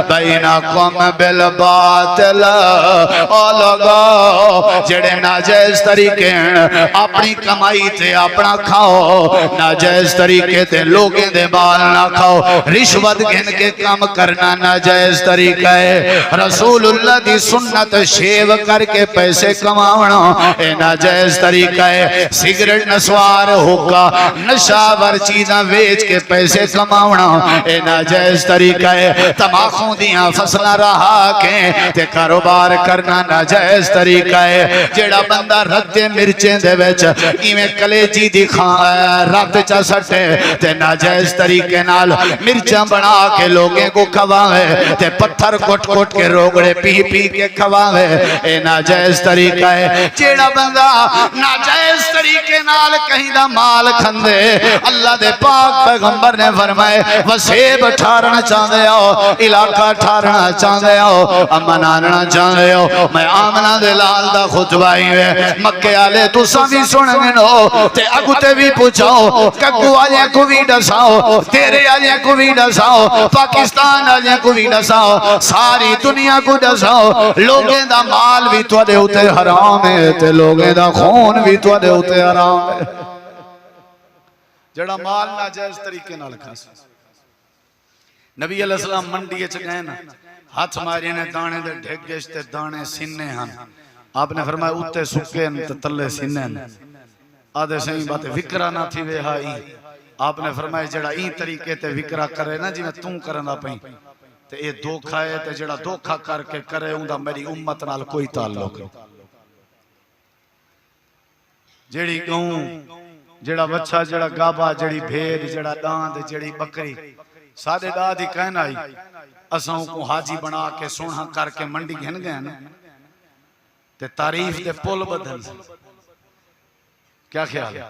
बैनकुम बिल बातिल। ओ लोगो जेड़े नाजायज तरीके अपनी कमाई ते अपना खाओ, नाजायज तरीके ते लोगों दे बाल ना खाओ। रिश्वत गिन के काम करना नाजायज तरीका है। रसूलुल्लाह दी सुन्नत शेव करके पैसे कमावना ए नाजायज तरीका है। सिगरेट नस्वार हुक्का नशावर चीज़ां वेच के पैसे कमावना ए नाजायज तरीका है। तमाखू दियां फसलां रहा के ते कारोबार करना नाजायज तरीका है। जेड़ा बंदा रत्ते मिर्चें दे विच इवें कलेजी दी रत च सटे ते नाजायज तरीके नाल मिर्चां बना के लोगों को खवावे ते पत्थर कोट कोट के रोगड़े पी पी के खवावे ए नाजायज तरीका है। जेड़ा बंदा नाजायज तरीके नाल कहीं दा माल खंदे, अल्लाह दे पाक पैगंबर ने फरमाए वसे जेब ठारना चाहते हो, इलाका ठारना चाहते हो, मनाना चाहते हो, मैं आमना दे लाल दा खुतबा ही है मक्के वाले तुसा भी सुनने नो ते अगुते भी पूछाओ, कग्गू वाले को भी दसाओ, तेरे वाले को भी दसाओ, पाकिस्तान वाले को भी दसाओ, सारी दुनिया को दसाओ। लोगों दा माल भी तुहाडे उते हराम है ते लोगों दा खून भी तुहाडे उते हराम है। जड़ा माल नाजायज तरीके नाल खास नबी अलैहिस्सलाम मंडी च गए ना, हाथ मारे ने दाने दे ढेगे ते दाने सीने हन। आपने फरमाया उत्ते सुके ते तले सीने ने। आदे सही बात विकरा ना थी वे हाई। आपने फरमाया जड़ा ई तरीके ते विकरा करे ना जिवें तू करना पई ते ये धोखा है, ते जड़ा धोखा करके करे उंदा मेरी उम्मत नाल कोई ताल्लुक नहीं। जेड़ी गऊं, जड़ा बच्चा, जड़ा गाबा, जड़ी भेड़, जड़ा दांद, जड़ी बकरी साडे दाद ही कहना आई असां को हाजी बना के सोना करके मंडी घिन गए ना ते तारीफ दे पुल बदल। क्या ख्याल है?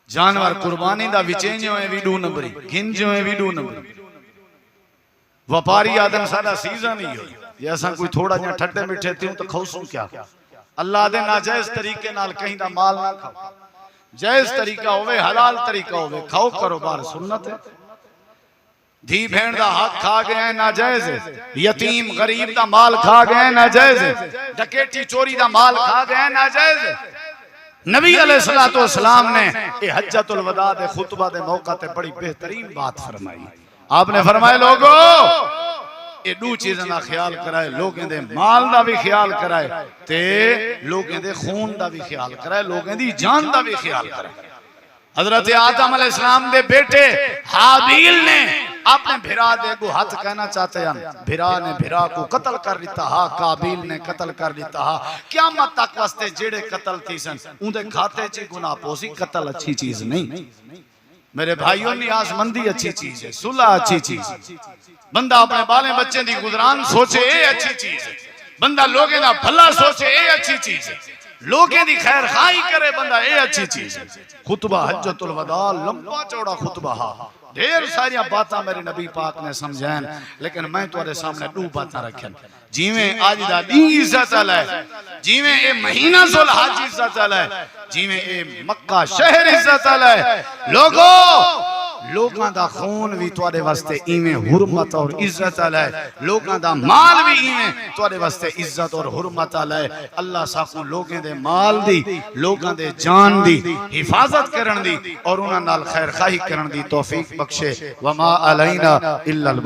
जानवर कुर्बानी दा विचेंजो है वीडू नंबरी गिंजो है वीडू नंबरी। व्यापारी आदम सारा सीजन ही हो ये असां कोई थोड़ा जिहा ठट्टे मिठे थियूं तो खौसूं क्या? अल्लाह दे नाजायज तरीके नाल कहीं दा माल ना खाओ। जायज तरीका होवे, हलाल तरीका होवे, खाओ कारोबार सुन्नत है। धी भेड़ दा हक खा गए नाजायज है, यतीम गरीब दा माल खा गए नाजायज है, डकैती चोरी दा माल खा गए नाजायज है। नबी अलैहिस्सलातु वस्सलाम ने ये हज्जतुल वदा दे खुतबा दे मौका ते बड़ी बेहतरीन बात फरमाई। आपने फरमाया लोगो ये दो चीज़ों का ख्याल कराए, लोगों दे माल दा भी ख्याल कराए ते लोगों दे खून दा भी ख्याल कराए, लोगों दी जान दा भी ख्याल कराए। हजरत आदम अलैहिस्सलाम दे बेटे हाबील ने अपने भिरा दे को हाथ कहना चाहते हैं, भिरा ने भिरा को कत्ल कर दिता हा, काबिल ने कत्ल कर दिता हा। क़यामत तक वास्ते जेड़े कत्ल थी सन उनके खाते च गुनाह पोसी। कत्ल अच्छी चीज नहीं मेरे भाइयों, नियाज़मंदी अच्छी चीज है, सुलह अच्छी चीज है। बंदा अपने बाले बच्चे दी गुजरान सोचे ये अच्छी चीज है, बंदा लोगों दा भला सोचे ये अच्छी चीज है, लोगों दी खैर खाई करे बंदा ये अच्छी चीज है। खुतबा हज्जतुल वदा लंबा चौड़ा खुतबा हा, ढेर सारी बातें मेरे नबी पाक ने समझान, लेकिन मैं तुम्हारे सामने दो बातें रखन। जिवें आज दा दी इज्जत वाला है, जिवें ए महीना जुल हज इज्जत वाला है, जिवें ए मक्का शहर इज्जत वाला है। लोगों दा खून भी तुहाडे वास्ते इवें हुरमत और इज्जत वाला है, लोगों दा माल भी इवें तुहाडे वास्ते इज्जत और हुरमत वाला है। अल्लाह साकू लोगों दे माल दी, लोगों दे जान दी हिफाजत करन दी और उन्हां नाल खैर खाही करन दी तौफीक बख्शे। वमा अलैना इल्लल